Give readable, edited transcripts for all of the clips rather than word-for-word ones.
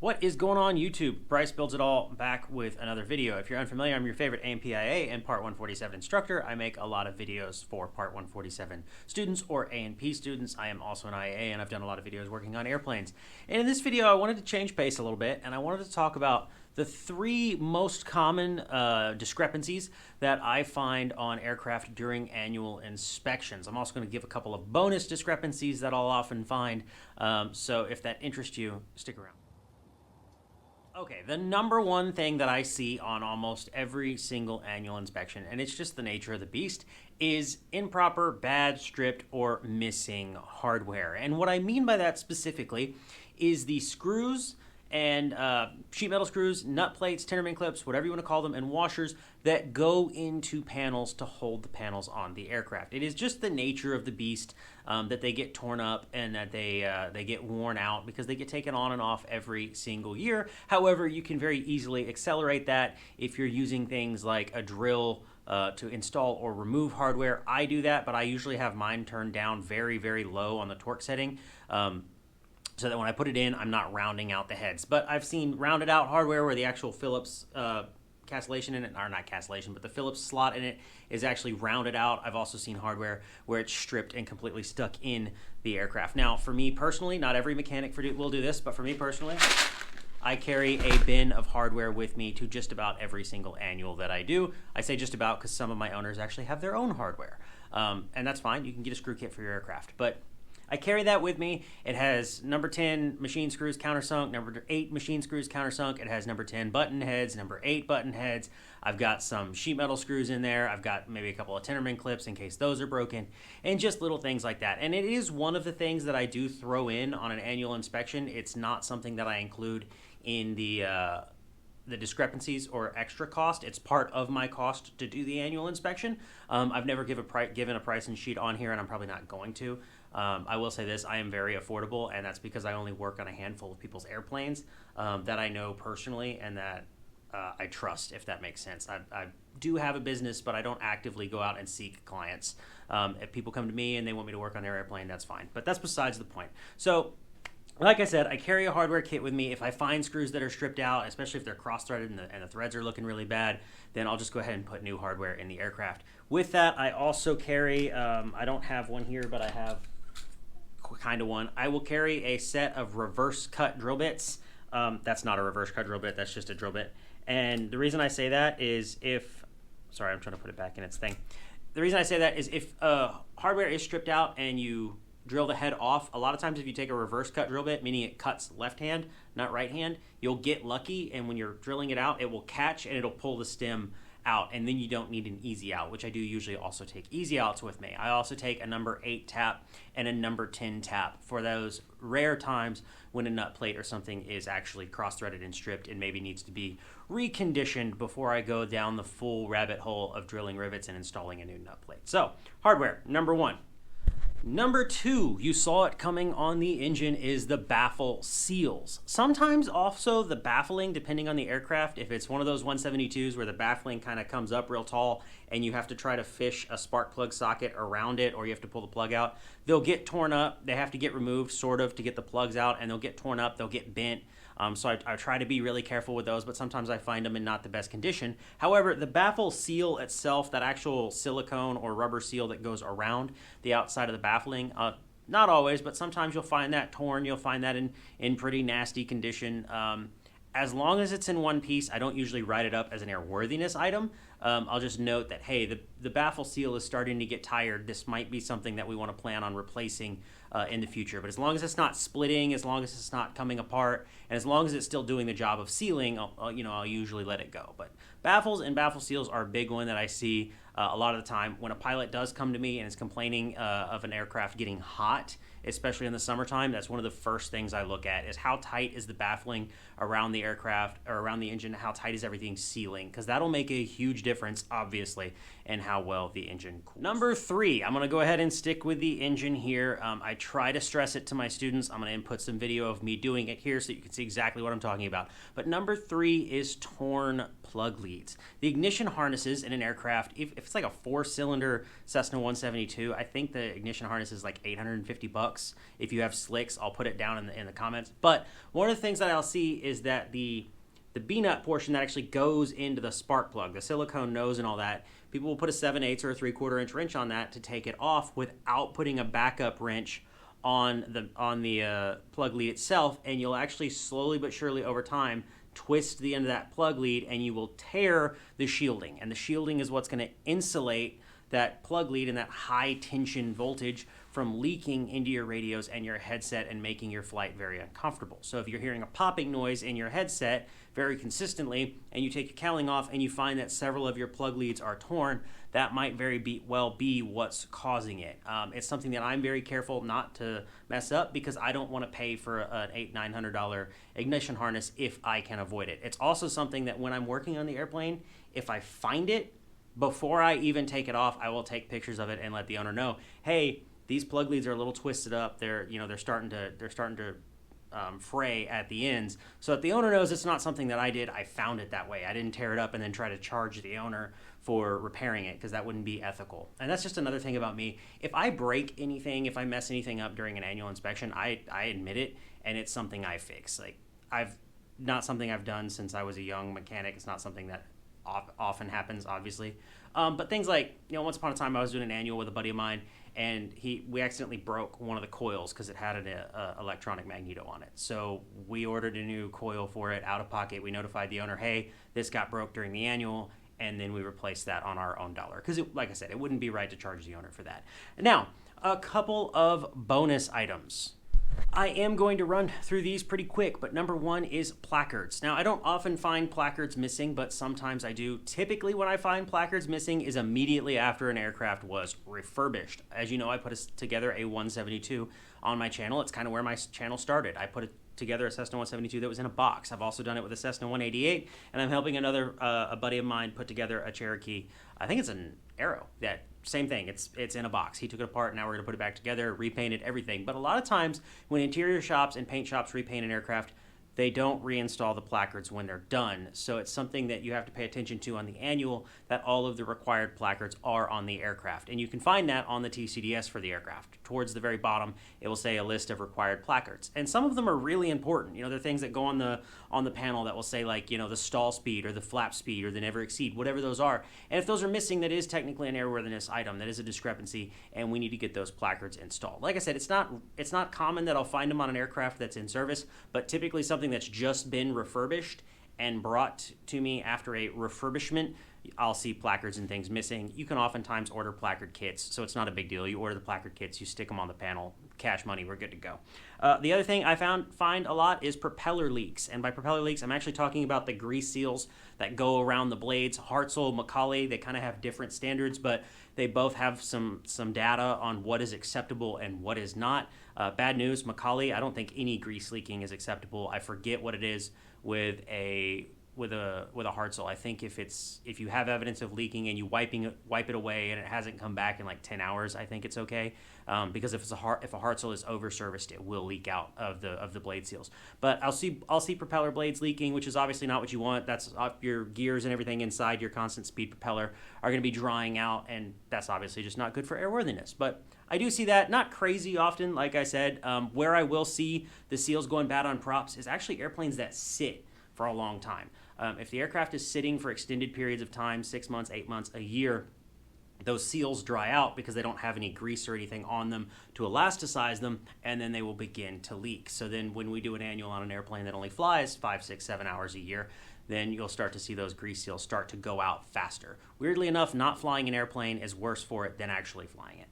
What is going on YouTube? Bryce Builds It All back with another video. If you're unfamiliar, I'm your favorite A&P IA and Part 147 instructor. I make a lot of videos for Part 147 students or A&P students. I am also an IA and I've done a lot of videos working on airplanes. And in this video, I wanted to change pace a little bit and I wanted to talk about the three most common discrepancies that I find on aircraft during annual inspections. I'm also going to give a couple of bonus discrepancies that I'll often find. So if that interests you, stick around. Okay, the number one thing that I see on almost every single annual inspection, and it's just the nature of the beast, is improper, bad, stripped, or missing hardware. And what I mean by that specifically is the screws and sheet metal screws, nut plates, tinnerman clips, whatever you want to call them, and washers that go into panels to hold the panels on the aircraft. It is just the nature of the beast that they get torn up and that they get worn out because they get taken on and off every single year. However, you can very easily accelerate that if you're using things like a drill to install or remove hardware. I do that, but I usually have mine turned down very, very low on the torque setting. So that when I put it in, I'm not rounding out the heads. But I've seen rounded out hardware where the actual Phillips cancellation in it, or not cancellation, but the Phillips slot in it is actually rounded out. I've also seen hardware where it's stripped and completely stuck in the aircraft. Now, for me personally, not every mechanic will do this, but for me personally, I carry a bin of hardware with me to just about every single annual that I do. I say just about because some of my owners actually have their own hardware. And that's fine. You can get a screw kit for your aircraft. But I carry that with me. It has number 10 machine screws countersunk, number 8 machine screws countersunk. It has number 10 button heads, number 8 button heads. I've got some sheet metal screws in there. I've got maybe a couple of tinnerman clips in case those are broken, and just little things like that. And it is one of the things that I do throw in on an annual inspection. It's not something that I include in the discrepancies or extra cost. It's part of my cost to do the annual inspection. I've never given a pricing sheet on here, and I'm probably not going to. I will say this, I am very affordable, and that's because I only work on a handful of people's airplanes that I know personally and that I trust, if that makes sense. I do have a business, but I don't actively go out and seek clients. If people come to me and they want me to work on their airplane, that's fine. But that's besides the point. So, like I said, I carry a hardware kit with me. If I find screws that are stripped out, especially if they're cross-threaded and the threads are looking really bad, then I'll just go ahead and put new hardware in the aircraft. With that, I also carry, I don't have one here, but I have kind of one. I will carry a set of reverse cut drill bits. That's not a reverse cut drill bit, that's just a drill bit. And the reason I say that is sorry, I'm trying to put it back in its thing. The reason I say that is if hardware is stripped out and you drill the head off, a lot of times if you take a reverse cut drill bit, meaning it cuts left hand, not right hand, you'll get lucky, and when you're drilling it out, it will catch and it'll pull the stem out, and then you don't need an easy out, which I do usually also take easy outs with me. I also take a number 8 tap and a number 10 tap for those rare times when a nut plate or something is actually cross-threaded and stripped and maybe needs to be reconditioned before I go down the full rabbit hole of drilling rivets and installing a new nut plate. So, hardware, number 1. Number 2, you saw it coming on the engine, is the baffle seals. Sometimes also the baffling, depending on the aircraft, if it's one of those 172s where the baffling kind of comes up real tall and you have to try to fish a spark plug socket around it, or you have to pull the plug out, they'll get torn up. They have to get removed sort of to get the plugs out, and they'll get torn up, they'll get bent. So I try to be really careful with those, but sometimes I find them in not the best condition. However, the baffle seal itself, that actual silicone or rubber seal that goes around the outside of the baffling, not always, but sometimes you'll find that torn. You'll find that in pretty nasty condition. As long as it's in one piece, I don't usually write it up as an airworthiness item. I'll just note that, hey, the baffle seal is starting to get tired. This might be something that we want to plan on replacing in the future. But as long as it's not splitting, as long as it's not coming apart, and as long as it's still doing the job of sealing, I'll usually let it go. But baffles and baffle seals are a big one that I see a lot of the time. When a pilot does come to me and is complaining of an aircraft getting hot, especially in the summertime, that's one of the first things I look at, is how tight is the baffling around the aircraft or around the engine, how tight is everything sealing, because that'll make a huge difference, obviously, in how well the engine cools. Number 3, I'm going to go ahead and stick with the engine here. I try to stress it to my students. I'm going to input some video of me doing it here so you can see exactly what I'm talking about. But number 3 is torn plug leads. The ignition harnesses in an aircraft, if it's like a 4-cylinder Cessna 172, I think the ignition harness is like $850. bucks. If you have slicks, I'll put it down in the comments. But one of the things that I'll see is that the B-nut portion that actually goes into the spark plug, the silicone nose and all that, people will put a 7/8 or a 3/4 inch wrench on that to take it off without putting a backup wrench on the plug lead itself, and you'll actually slowly but surely over time twist the end of that plug lead and you will tear the shielding. And the shielding is what's going to insulate that plug lead and that high tension voltage from leaking into your radios and your headset and making your flight very uncomfortable. So if you're hearing a popping noise in your headset very consistently and you take your cowling off and you find that several of your plug leads are torn, that might well be what's causing it. It's something that I'm very careful not to mess up because I don't want to pay for an $800-900 ignition harness if I can avoid it. It's also something that when I'm working on the airplane, if I find it, before I even take it off, I will take pictures of it and let the owner know, hey, these plug leads are a little twisted up. They're starting to fray at the ends. So that the owner knows it's not something that I did. I found it that way. I didn't tear it up and then try to charge the owner for repairing it because that wouldn't be ethical. And that's just another thing about me. If I break anything, if I mess anything up during an annual inspection, I admit it and it's something I fix. Like not something I've done since I was a young mechanic. It's not something that often happens, obviously. But things like, once upon a time I was doing an annual with a buddy of mine and we accidentally broke one of the coils because it had an electronic magneto on it. So we ordered a new coil for it out of pocket. We notified the owner, hey, this got broke during the annual, and then we replaced that on our own dollar. Because, like I said, it wouldn't be right to charge the owner for that. Now, a couple of bonus items. I am going to run through these pretty quick, but number one is placards. Now, I don't often find placards missing, but sometimes I do. Typically, when I find placards missing is immediately after an aircraft was refurbished. As you know, I put together a 172 on my channel. It's kind of where my channel started. I put together a Cessna 172 that was in a box. I've also done it with a Cessna 188, and I'm helping a buddy of mine put together a Cherokee. I think it's an Arrow. Same thing. It's in a box. He took it apart. Now we're going to put it back together, repaint it, everything. But a lot of times when interior shops and paint shops repaint an aircraft, they don't reinstall the placards when they're done. So it's something that you have to pay attention to on the annual, that all of the required placards are on the aircraft. And you can find that on the TCDS for the aircraft. Towards the very bottom, it will say a list of required placards. And some of them are really important. They're things that go on the panel that will say like, the stall speed or the flap speed or the never exceed, whatever those are. And if those are missing, that is technically an airworthiness item. That is a discrepancy, and we need to get those placards installed. Like I said, it's not common that I'll find them on an aircraft that's in service, but typically something that's just been refurbished and brought to me after a refurbishment, I'll see placards and things missing. You can oftentimes order placard kits, so it's not a big deal. You order the placard kits, you stick them on the panel, cash money, we're good to go. The other thing I find a lot is propeller leaks, and by propeller leaks, I'm actually talking about the grease seals that go around the blades. Hartzell, Macaulay, they kind of have different standards, but they both have some data on what is acceptable and what is not. Bad news, Macaulay, I don't think any grease leaking is acceptable. I forget what it is with a Hartzell. I think if you have evidence of leaking and you wipe it away and it hasn't come back in like 10 hours, I think it's okay. Because if a Hartzell is over serviced, it will leak out of the blade seals. But I'll see propeller blades leaking, which is obviously not what you want. That's your gears and everything inside your constant speed propeller are going to be drying out, and that's obviously just not good for airworthiness. But I do see that, not crazy often, like I said. Where I will see the seals going bad on props is actually airplanes that sit for a long time. If the aircraft is sitting for extended periods of time, 6 months, 8 months, a year, those seals dry out because they don't have any grease or anything on them to elasticize them, and then they will begin to leak. So then when we do an annual on an airplane that only flies 5, 6, 7 hours a year, then you'll start to see those grease seals start to go out faster. Weirdly enough, not flying an airplane is worse for it than actually flying it.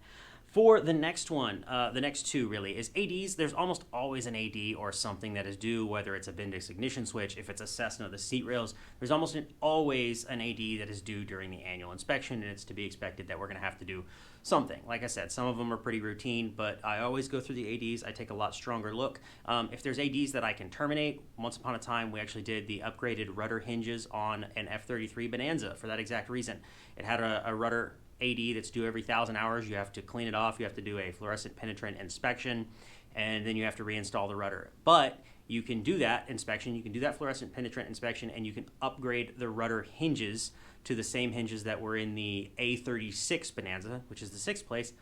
For the next one, the next two really, is ADs. There's almost always an AD or something that is due, whether it's a Bendix ignition switch, if it's a Cessna, the seat rails. There's almost always an AD that is due during the annual inspection, and it's to be expected that we're going to have to do something. Like I said, some of them are pretty routine, but I always go through the ADs. I take a lot stronger look. If there's ADs that I can terminate, once upon a time we actually did the upgraded rudder hinges on an F-33 Bonanza for that exact reason. It had a rudder AD that's due every 1,000 hours. You have to clean it off. You have to do a fluorescent penetrant inspection, and then you have to reinstall the rudder. But you can do that inspection. You can do that fluorescent penetrant inspection, and you can upgrade the rudder hinges to the same hinges that were in the A36 Bonanza, which is the 6th place,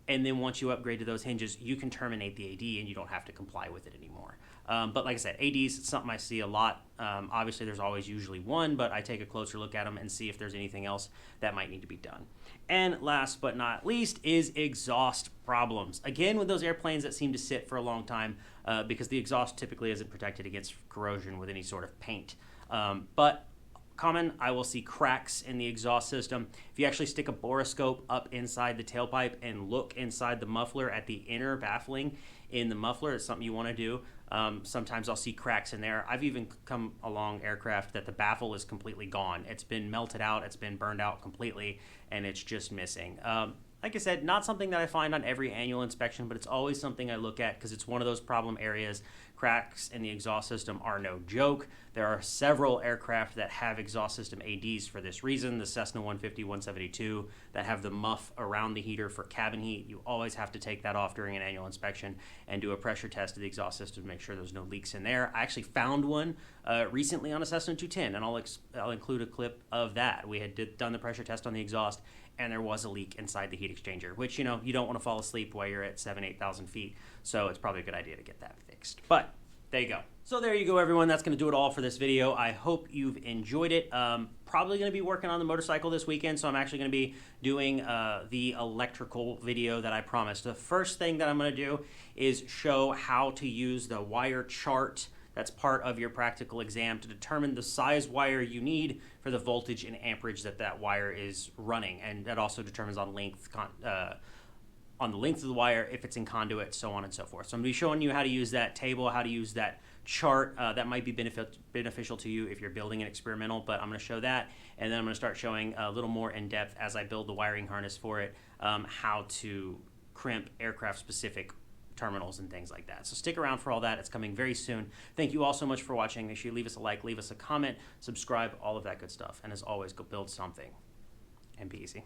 And then once you upgrade to those hinges, you can terminate the AD and you don't have to comply with it anymore. But like I said, ADs, it's something I see a lot. Obviously, there's always usually one, but I take a closer look at them and see if there's anything else that might need to be done. And last but not least is exhaust problems. Again, with those airplanes that seem to sit for a long time because the exhaust typically isn't protected against corrosion with any sort of paint. But common, I will see cracks in the exhaust system. If you actually stick a borescope up inside the tailpipe and look inside the muffler at the inner baffling in the muffler, it's something you want to do. Sometimes I'll see cracks in there. I've even come along aircraft that the baffle is completely gone. It's been melted out, it's been burned out completely, and it's just missing. Like I said, not something that I find on every annual inspection, but it's always something I look at because it's one of those problem areas. Cracks in the exhaust system are no joke. There are several aircraft that have exhaust system ADs for this reason. The Cessna 150, 172 that have the muff around the heater for cabin heat. You always have to take that off during an annual inspection and do a pressure test of the exhaust system to make sure there's no leaks in there. I actually found one recently on a Cessna 210, and I'll include a clip of that. We had done the pressure test on the exhaust, and there was a leak inside the heat exchanger, which, you know, you don't want to fall asleep while you're at 8,000 feet, so it's probably a good idea to get that fixed. But there you go. So there you go, everyone. That's going to do it all for this video. I hope you've enjoyed it. Probably going to be working on the motorcycle this weekend, so I'm actually going to be doing the electrical video that I promised. The first thing that I'm going to do is show how to use the wire chart that's part of your practical exam to determine the size wire you need for the voltage and amperage that wire is running. And that also determines on length, on the length of the wire, if it's in conduit, so on and so forth. So I'm going to be showing you how to use that table, how to use that chart. That might be beneficial to you if you're building an experimental, but I'm going to show that. And then I'm going to start showing a little more in depth as I build the wiring harness for it, how to crimp aircraft specific terminals and things like that. So stick around for all that. It's coming very soon. Thank you all so much for watching. Make sure you leave us a like, leave us a comment, subscribe, all of that good stuff. And as always, go build something and be easy.